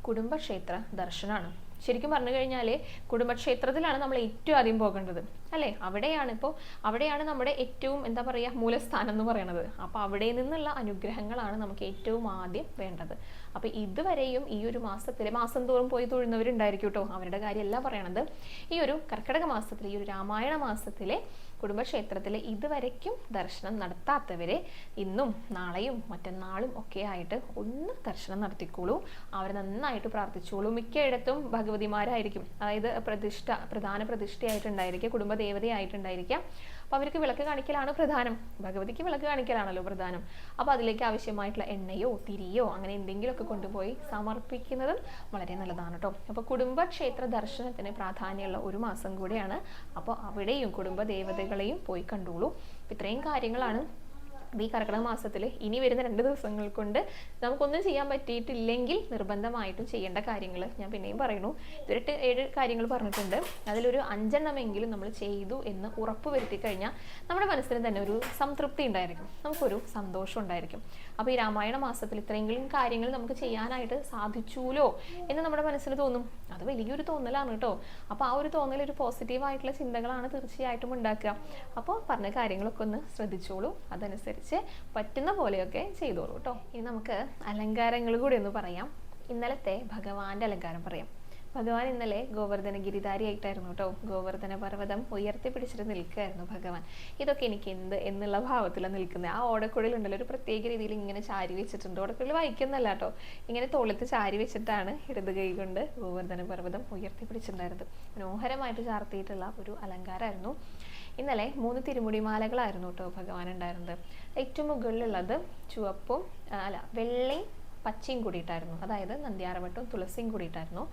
കുടുംബക്ഷേത്ര ദർശനമാണ്. ശരിക്കും പറഞ്ഞു കഴിഞ്ഞാൽ കുടുംബക്ഷേത്രത്തിലാണ് നമ്മൾ ഏറ്റവും ആദ്യം പോകേണ്ടത് അല്ലേ. അവിടെയാണ് നമ്മുടെ ഏറ്റവും എന്താ പറയുക മൂലസ്ഥാനം എന്ന് പറയുന്നത്. അപ്പോൾ അവിടെ നിന്നുള്ള അനുഗ്രഹങ്ങളാണ് നമുക്ക് ഏറ്റവും ആദ്യം വേണ്ടത്. അപ്പോൾ ഇതുവരെയും ഈ ഒരു മാസത്തിലെ മാസം തോറും പോയി തൊഴുന്നവരുണ്ടായിരിക്കും കേട്ടോ, അവരുടെ കാര്യമല്ല പറയണത്. ഈ ഒരു കർക്കിടക മാസത്തിലെ, ഈ ഒരു രാമായണ മാസത്തിലെ കുടുംബക്ഷേത്രത്തിലെ ഇതുവരയ്ക്കും ദർശനം നടത്താത്തവരെ ഇന്നും നാളെയും മറ്റന്നാളും ഒക്കെ ആയിട്ട് ഒന്ന് ദർശനം നടത്തിക്കോളൂ. അവർ നന്നായിട്ട് പ്രാർത്ഥിച്ചോളൂ. മിക്കയിടത്തും ഭഗവതിമാരായിരിക്കും, അതായത് പ്രധാന പ്രതിഷ്ഠയായിട്ടുണ്ടായിരിക്കുക, കുടുംബദേവതയായിട്ടുണ്ടായിരിക്കാം. അപ്പോൾ അവർക്ക് വിളക്ക് കാണിക്കലാണ് പ്രധാനം, ഭഗവതിക്ക് വിളക്ക് കാണിക്കലാണല്ലോ പ്രധാനം. അപ്പോൾ അതിലേക്ക് ആവശ്യമായിട്ടുള്ള എണ്ണയോ തിരിയോ അങ്ങനെ എന്തെങ്കിലുമൊക്കെ കൊണ്ടുപോയി സമർപ്പിക്കുന്നത് വളരെ നല്ലതാണ് കേട്ടോ. അപ്പോൾ കുടുംബക്ഷേത്ര ദർശനത്തിന് പ്രാധാന്യമുള്ള ഒരു മാസം കൂടിയാണ്. അപ്പോൾ അവിടെയും കുടുംബദേവതകളെയും പോയി കണ്ടോളൂ. ഇത്രയും കാര്യങ്ങളാണ് ഈ കർക്കിടക മാസത്തിൽ ഇനി വരുന്ന 2 ദിവസങ്ങൾ കൊണ്ട് നമുക്കൊന്നും ചെയ്യാൻ പറ്റിയിട്ടില്ലെങ്കിൽ നിർബന്ധമായിട്ടും ചെയ്യേണ്ട കാര്യങ്ങൾ ഞാൻ പിന്നെയും പറയുന്നു. ഇതൊരു 7 കാര്യങ്ങൾ പറഞ്ഞിട്ടുണ്ട്. അതിലൊരു 5 നമ്മൾ ചെയ്തു എന്ന് ഉറപ്പ് വരുത്തി കഴിഞ്ഞാൽ നമ്മുടെ മനസ്സിന് തന്നെ ഒരു സംതൃപ്തി ഉണ്ടായിരിക്കും, നമുക്കൊരു സന്തോഷം ഉണ്ടായിരിക്കും. അപ്പോൾ ഈ രാമായണ മാസത്തിൽ ഇത്രയെങ്കിലും കാര്യങ്ങൾ നമുക്ക് ചെയ്യാനായിട്ട് സാധിച്ചൂലോ എന്ന് നമ്മുടെ മനസ്സിന് തോന്നും. അത് വലിയൊരു തോന്നലാണ് കേട്ടോ. അപ്പോൾ ആ ഒരു തോന്നൽ ഒരു പോസിറ്റീവായിട്ടുള്ള ചിന്തകളാണ് തീർച്ചയായിട്ടും ഉണ്ടാക്കുക. അപ്പോൾ പറഞ്ഞ കാര്യങ്ങളൊക്കെ ഒന്ന് ശ്രദ്ധിച്ചോളൂ, അതനുസരിച്ച് പറ്റുന്ന പോലെയൊക്കെ ചെയ്തോളൂ കേട്ടോ. ഇനി നമുക്ക് അലങ്കാരങ്ങൾ കൂടി ഒന്ന് പറയാം. ഇന്നലത്തെ ഭഗവാന്റെ അലങ്കാരം പറയാം. ഭഗവാൻ ഇന്നലെ ഗോവർദ്ധന ഗിരിധാരിയായിട്ടായിരുന്നു കേട്ടോ. ഗോവർദ്ധന പർവ്വതം ഉയർത്തിപ്പിടിച്ചിട്ട് നിൽക്കുകയായിരുന്നു ഭഗവാൻ. ഇതൊക്കെ എനിക്ക് എന്ത് എന്നുള്ള ഭാവത്തിലാണ് നിൽക്കുന്നത്. ആ ഓടക്കുഴലുണ്ടല്ലോ ഒരു പ്രത്യേക രീതിയിൽ ഇങ്ങനെ ചാരി വെച്ചിട്ടുണ്ട്. ഓടക്കുഴൽ വായിക്കുന്നല്ല കേട്ടോ, ഇങ്ങനെ തോളത്ത് ചാരി വെച്ചിട്ടാണ് ഇടത് കൈ കൊണ്ട് ഗോവർദ്ധന പർവ്വതം ഉയർത്തിപ്പിടിച്ചിട്ടുണ്ടായിരുന്നത്. മനോഹരമായിട്ട് ചാർത്തിയിട്ടുള്ള ഒരു അലങ്കാരമായിരുന്നു. ഇന്നലെ 3 തിരുമുടിമാലകളായിരുന്നു കേട്ടോ ഭഗവാൻ ഉണ്ടായിരുന്നത്. ഏറ്റവും മുകളിലുള്ളത് ചുവപ്പും വെള്ളയും പച്ചയും കൂടിയിട്ടായിരുന്നു, അതായത് നന്ദ്യാർവട്ടവും തുളസിയും കൂടിയിട്ടായിരുന്നു.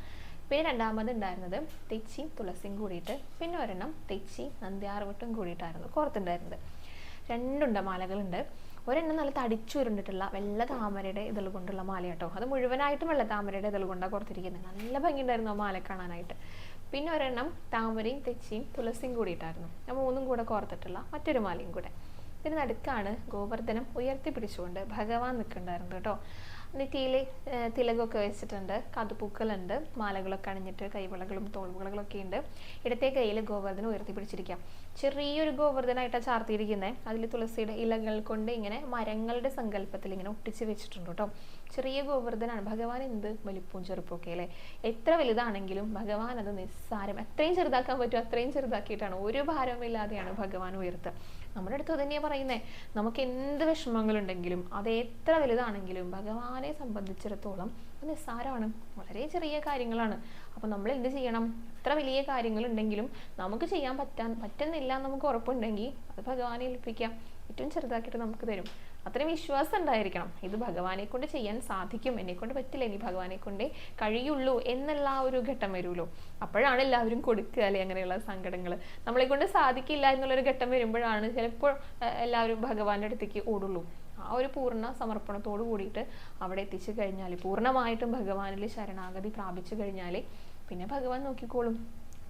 പിന്നെ രണ്ടാമത് ഉണ്ടായിരുന്നത് തെച്ചിയും തുളസിയും കൂടിയിട്ട്, പിന്നെ ഒരെണ്ണം തെച്ചി നന്ദ്യാർവട്ടവും കൂടിയിട്ടായിരുന്നു കോർത്തുണ്ടായിരുന്നത്. 2 മാലകളുണ്ട്. ഒരെണ്ണം നല്ല തടിച്ചുരുണ്ടിട്ടുള്ള വെള്ള താമരയുടെ ഇതൾ കൊണ്ടുള്ള മാല കേട്ടോ. അത് മുഴുവനായിട്ടും വെള്ള താമരയുടെ ഇതൾ കൊണ്ടാണ് കോർത്തിരിക്കുന്നത്. നല്ല ഭംഗിയുണ്ടായിരുന്നു ആ മാല കാണാനായിട്ട്. പിന്നെ ഒരെണ്ണം താമരയും തെച്ചിയും തുളസിയും കൂടിയിട്ടായിരുന്നു. ആ 3ഉം കൂടെ കോർത്തിട്ടുള്ള മറ്റൊരു മാലയും കൂടെ. ഇതിന് നടുക്കാണ് ഗോവർദ്ധനം ഉയർത്തിപ്പിടിച്ചുകൊണ്ട് ഭഗവാൻ നിൽക്കുന്നുണ്ടായിരുന്നു കേട്ടോ. നെറ്റിയിൽ തിലകമൊക്കെ വെച്ചിട്ടുണ്ട്, കാതുപൂക്കളുണ്ട്, മാലകളൊക്കെ അണിഞ്ഞിട്ട് കൈവളകളും തോൾവളകളൊക്കെ ഉണ്ട്. ഇടത്തെ കയ്യിൽ ഗോവർദ്ധനം ഉയർത്തിപ്പിടിച്ചിരിക്കാം. ചെറിയൊരു ഗോവർദ്ധനായിട്ടാണ് ചാർത്തിയിരിക്കുന്നത്. അതിൽ തുളസിയുടെ ഇലകൾ കൊണ്ട് ഇങ്ങനെ മരങ്ങളുടെ സങ്കല്പത്തിൽ ഇങ്ങനെ ഒട്ടിച്ച് വെച്ചിട്ടുണ്ട് കേട്ടോ. ചെറിയ ഗോവർദ്ധനാണ്. ഭഗവാൻ എന്ത് വലിപ്പവും ചെറുപ്പമൊക്കെ അല്ലേ. എത്ര വലുതാണെങ്കിലും ഭഗവാൻ അത് നിസ്സാരം, എത്രയും ചെറുതാക്കാൻ പറ്റും അത്രയും ചെറുതാക്കിയിട്ടാണ്, ഒരു ഭാരവുമില്ലാതെയാണ് ഭഗവാൻ ഉയർത്തുക. നമ്മുടെ അടുത്ത് തന്നെയാണ് പറയുന്നത്, നമുക്ക് എന്ത് വിഷമങ്ങളുണ്ടെങ്കിലും അത് എത്ര വലുതാണെങ്കിലും ഭഗവാനെ സംബന്ധിച്ചിടത്തോളം അത് നിസ്സാരമാണ്, വളരെ ചെറിയ കാര്യങ്ങളാണ്. അപ്പം നമ്മൾ എന്ത് ചെയ്യണം? എത്ര വലിയ കാര്യങ്ങളുണ്ടെങ്കിലും നമുക്ക് ചെയ്യാൻ പറ്റുന്നില്ല നമുക്ക് ഉറപ്പുണ്ടെങ്കിൽ അത് ഭഗവാനെ ഏൽപ്പിക്കാം. ഏറ്റവും ചെറുതാക്കിയിട്ട് നമുക്ക് തരും. അത്രയും വിശ്വാസം ഉണ്ടായിരിക്കണം. ഇത് ഭഗവാനെ കൊണ്ട് ചെയ്യാൻ സാധിക്കും, എന്നെ കൊണ്ട് പറ്റില്ല, ഇനി ഭഗവാനെ കൊണ്ടേ കഴിയുള്ളൂ എന്നുള്ള ആ ഒരു ഘട്ടം വരുമല്ലോ. അപ്പോഴാണ് എല്ലാവരും കൊടുക്കുക അല്ലെ, അങ്ങനെയുള്ള സങ്കടങ്ങൾ. നമ്മളെ കൊണ്ട് സാധിക്കില്ല എന്നുള്ളൊരു ഘട്ടം വരുമ്പോഴാണ് ചിലപ്പോൾ എല്ലാവരും ഭഗവാന്റെ അടുത്തേക്ക് ഓടുള്ളൂ. ആ ഒരു പൂർണ്ണ സമർപ്പണത്തോട് കൂടിയിട്ട് അവിടെ എത്തിച്ചു കഴിഞ്ഞാൽ, പൂർണ്ണമായിട്ടും ഭഗവാനിൽ ശരണാഗതി പ്രാപിച്ചു കഴിഞ്ഞാൽ പിന്നെ ഭഗവാൻ നോക്കിക്കോളും.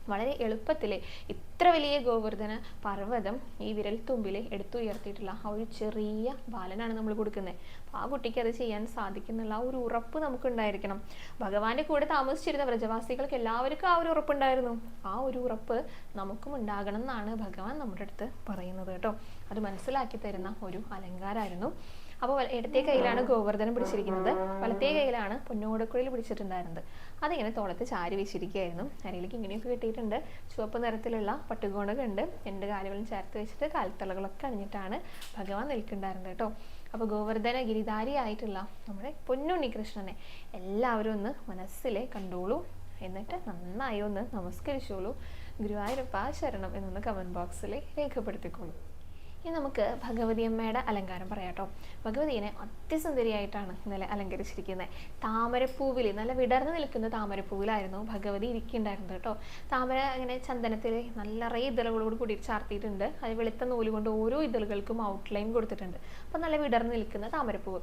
വളരെ എളുപ്പത്തിൽ ഇത്ര വലിയ ഗോവർദ്ധന പർവ്വതം ഈ വിരൽ തുമ്പിൽ എടുത്തുയർത്തിയിട്ടുള്ള ആ ഒരു ചെറിയ ബാലനാണ് നമ്മൾ കൊടുക്കുന്നത്. അപ്പോൾ ആ കുട്ടിക്ക് അത് ചെയ്യാൻ സാധിക്കുന്നുള്ള ആ ഒരു ഉറപ്പ് നമുക്കുണ്ടായിരിക്കണം. ഭഗവാന്റെ കൂടെ താമസിച്ചിരുന്ന വ്രജവാസികൾക്ക് എല്ലാവർക്കും ആ ഒരു ഉറപ്പുണ്ടായിരുന്നു. ആ ഒരു ഉറപ്പ് നമുക്കും ഉണ്ടാകണം എന്നാണ് ഭഗവാൻ നമ്മുടെ അടുത്ത് പറയുന്നത് കേട്ടോ. അത് മനസ്സിലാക്കി തരുന്ന ഒരു അലങ്കാരമായിരുന്നു. അപ്പോൾ ഇടത്തെ കയ്യിലാണ് ഗോവർദ്ധനം പിടിച്ചിരിക്കുന്നത്, വലത്തെ കയ്യിലാണ് പൊന്നോടക്കുഴൽ പിടിച്ചിട്ടുണ്ടായിരുന്നത്. അതിങ്ങനെ തോളത്ത് ചാരി വെച്ചിരിക്കുകയായിരുന്നു. അരയിലേക്ക് ഇങ്ങനെയൊക്കെ കിട്ടിയിട്ടുണ്ട്. ചുവപ്പ് നിറത്തിലുള്ള പട്ടുകോണുണ്ട്. 2 കാലുകളും ചേർത്ത് വെച്ചിട്ട് കാൽത്തളകളൊക്കെ അണിഞ്ഞിട്ടാണ് ഭഗവാൻ നിൽക്കുന്നുണ്ടായിരുന്നത് കേട്ടോ. അപ്പോൾ ഗോവർദ്ധന ഗിരിധാരിയായിട്ടുള്ള നമ്മുടെ പൊന്നുണ്ണി കൃഷ്ണനെ എല്ലാവരും ഒന്ന് മനസ്സിൽ കണ്ടോളൂ. എന്നിട്ട് നന്നായി ഒന്ന് നമസ്കരിച്ചോളൂ. ഗുരുവായൂരപ്പ ശരണം എന്നൊന്ന് കമൻറ്റ് ബോക്സിൽ രേഖപ്പെടുത്തിക്കോളൂ. ഇനി നമുക്ക് ഭഗവതി അമ്മയുടെ അലങ്കാരം പറയാം കേട്ടോ. ഭഗവതിയെ അതിസുന്ദരിയായിട്ടാണ് ഇന്നലെ അലങ്കരിച്ചിരിക്കുന്നത്. താമരപ്പൂവിൽ, നല്ല വിടർന്ന് നിൽക്കുന്ന താമരപ്പൂവിലായിരുന്നു ഭഗവതി ഇരിക്കുന്നുണ്ടായിരുന്നത് കേട്ടോ. താമര അങ്ങനെ ചന്ദനത്തിൽ നല്ല ഇതളുകളോട് കൂടി ചാർത്തിയിട്ടുണ്ട്. അത് വെളുത്ത നൂല് കൊണ്ട് ഓരോ ഇതളുകൾക്കും ഔട്ട്ലൈൻ കൊടുത്തിട്ടുണ്ട്. അപ്പം നല്ല വിടർന്ന് നിൽക്കുന്ന താമരപ്പൂവ്,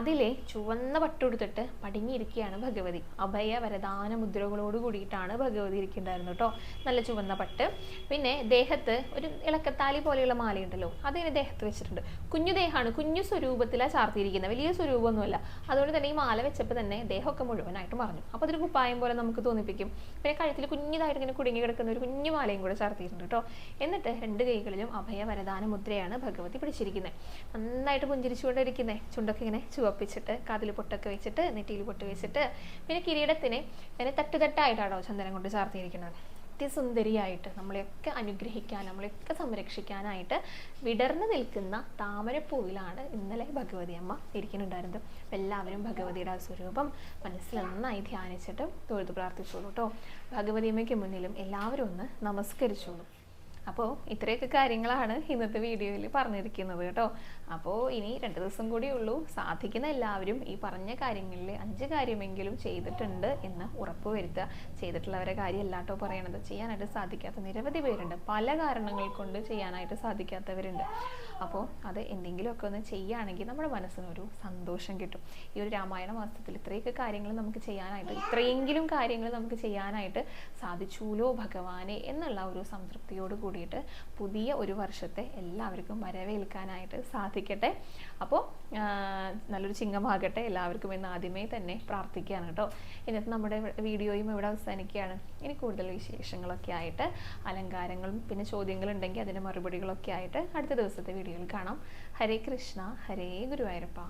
അതിലെ ചുവന്ന പട്ടുകൊടുത്തിട്ട് പടിഞ്ഞിരിക്കുകയാണ് ഭഗവതി. അഭയ വരദാന മുദ്രകളോട് കൂടിയിട്ടാണ് ഭഗവതി ഇരിക്കുന്നുണ്ടായിരുന്നു കേട്ടോ. നല്ല ചുവന്ന പട്ട്. പിന്നെ ദേഹത്ത് ഒരു ഇളക്കത്താലി പോലെയുള്ള മാലയുണ്ടല്ലോ, അതിന് ദേഹത്ത് വെച്ചിട്ടുണ്ട്. കുഞ്ഞു ദേഹമാണ്, കുഞ്ഞു സ്വരൂപത്തിലാണ് ചാർത്തിയിരിക്കുന്നത്, വലിയ സ്വരൂപമൊന്നുമല്ല. അതുകൊണ്ട് തന്നെ ഈ മാല വെച്ചപ്പോൾ തന്നെ ദേഹമൊക്കെ മുഴുവനായിട്ട് മറഞ്ഞു. അപ്പോൾ അതൊരു കുപ്പായം പോലെ നമുക്ക് തോന്നിപ്പിക്കും. പിന്നെ കഴുത്തിൽ കുഞ്ഞിതായിട്ട് ഇങ്ങനെ കുടുങ്ങി കിടക്കുന്ന ഒരു കുഞ്ഞു മാലയും കൂടെ ചാർത്തിയിട്ടുണ്ട് കേട്ടോ. എന്നിട്ട് 2 കൈകളിലും അഭയ വരദാന മുദ്രയാണ് ഭഗവതി പിടിച്ചിരിക്കുന്നത്. നന്നായിട്ട് പുഞ്ചിരിച്ചുകൊണ്ടിരിക്കുന്നത്, ചുണ്ടൊക്കെ ഇങ്ങനെ ചുവപ്പിച്ചിട്ട് കാതിൽ പൊട്ടൊക്കെ വെച്ചിട്ട് നെറ്റിയിൽ പൊട്ട് വെച്ചിട്ട് പിന്നെ കിരീടത്തിന് അതിനെ തട്ടുതട്ടായിട്ടാണോ ചന്ദനം കൊണ്ട് ചാർത്തിയിരിക്കുന്നത്. സുന്ദരിയായിട്ട് നമ്മളെയൊക്കെ അനുഗ്രഹിക്കാൻ നമ്മളെയൊക്കെ സംരക്ഷിക്കാനായിട്ട് വിടർന്നു നിൽക്കുന്ന താമരപ്പൂവിലാണ് ഇന്നലെ ഭഗവതി അമ്മ ഇരിക്കുന്നുണ്ടായിരുന്നത്. അപ്പം എല്ലാവരും ഭഗവതിയുടെ ആ സ്വരൂപം മനസ്സിൽ നന്നായി ധ്യാനിച്ചിട്ട് തൊഴുതു പ്രാർത്ഥിച്ചോളൂ കേട്ടോ. ഭഗവതി അമ്മയ്ക്ക് മുന്നിലും എല്ലാവരും ഒന്ന് നമസ്കരിച്ചോളൂ. അപ്പോൾ ഇത്രയൊക്കെ കാര്യങ്ങളാണ് ഇന്നത്തെ വീഡിയോയിൽ പറഞ്ഞിരിക്കുന്നത് കേട്ടോ. അപ്പോൾ ഇനി 2 ദിവസം കൂടിയേ ഉള്ളൂ. സാധിക്കുന്ന എല്ലാവരും ഈ പറഞ്ഞ കാര്യങ്ങളിൽ 5 കാര്യമെങ്കിലും ചെയ്തിട്ടുണ്ട് എന്ന് ഉറപ്പുവരുത്തുക. ചെയ്തിട്ടുള്ളവരെ കാര്യമല്ല കേട്ടോ പറയണത്. ചെയ്യാനായിട്ട് സാധിക്കാത്ത നിരവധി പേരുണ്ട്. പല കാരണങ്ങൾ കൊണ്ട് ചെയ്യാനായിട്ട് സാധിക്കാത്തവരുണ്ട്. അപ്പോൾ അത് എന്തെങ്കിലുമൊക്കെ ഒന്ന് ചെയ്യുകയാണെങ്കിൽ നമ്മുടെ മനസ്സിനൊരു സന്തോഷം കിട്ടും. ഈ ഒരു രാമായണ മാസത്തിൽ ഇത്രയൊക്കെ കാര്യങ്ങൾ നമുക്ക് ചെയ്യാനായിട്ട്, ഇത്രയെങ്കിലും കാര്യങ്ങൾ നമുക്ക് ചെയ്യാനായിട്ട് സാധിച്ചൂലോ ഭഗവാനെ എന്നുള്ള ഒരു സംതൃപ്തിയോട് കൂടിയിട്ട് പുതിയ ഒരു വർഷത്തെ എല്ലാവർക്കും വരവേൽക്കാനായിട്ട് സാധിക്കട്ടെ. അപ്പോൾ നല്ലൊരു ചിങ്ങമാകട്ടെ എല്ലാവർക്കും എന്ന് ആദ്യമേ തന്നെ പ്രാർത്ഥിക്കുകയാണ് കേട്ടോ. ഇന്നത്തെ നമ്മുടെ വീഡിയോയും ഇവിടെ അവസാനിക്കുകയാണ്. ഇനി കൂടുതൽ വിശേഷങ്ങളൊക്കെ ആയിട്ട്, അലങ്കാരങ്ങളും പിന്നെ ചോദ്യങ്ങളുണ്ടെങ്കിൽ അതിൻ്റെ മറുപടികളൊക്കെ ആയിട്ട് അടുത്ത ദിവസത്തെ വീഡിയോയിൽ കാണാം. ഹരേ കൃഷ്ണ, ഹരേ ഗുരുവായൂരപ്പ.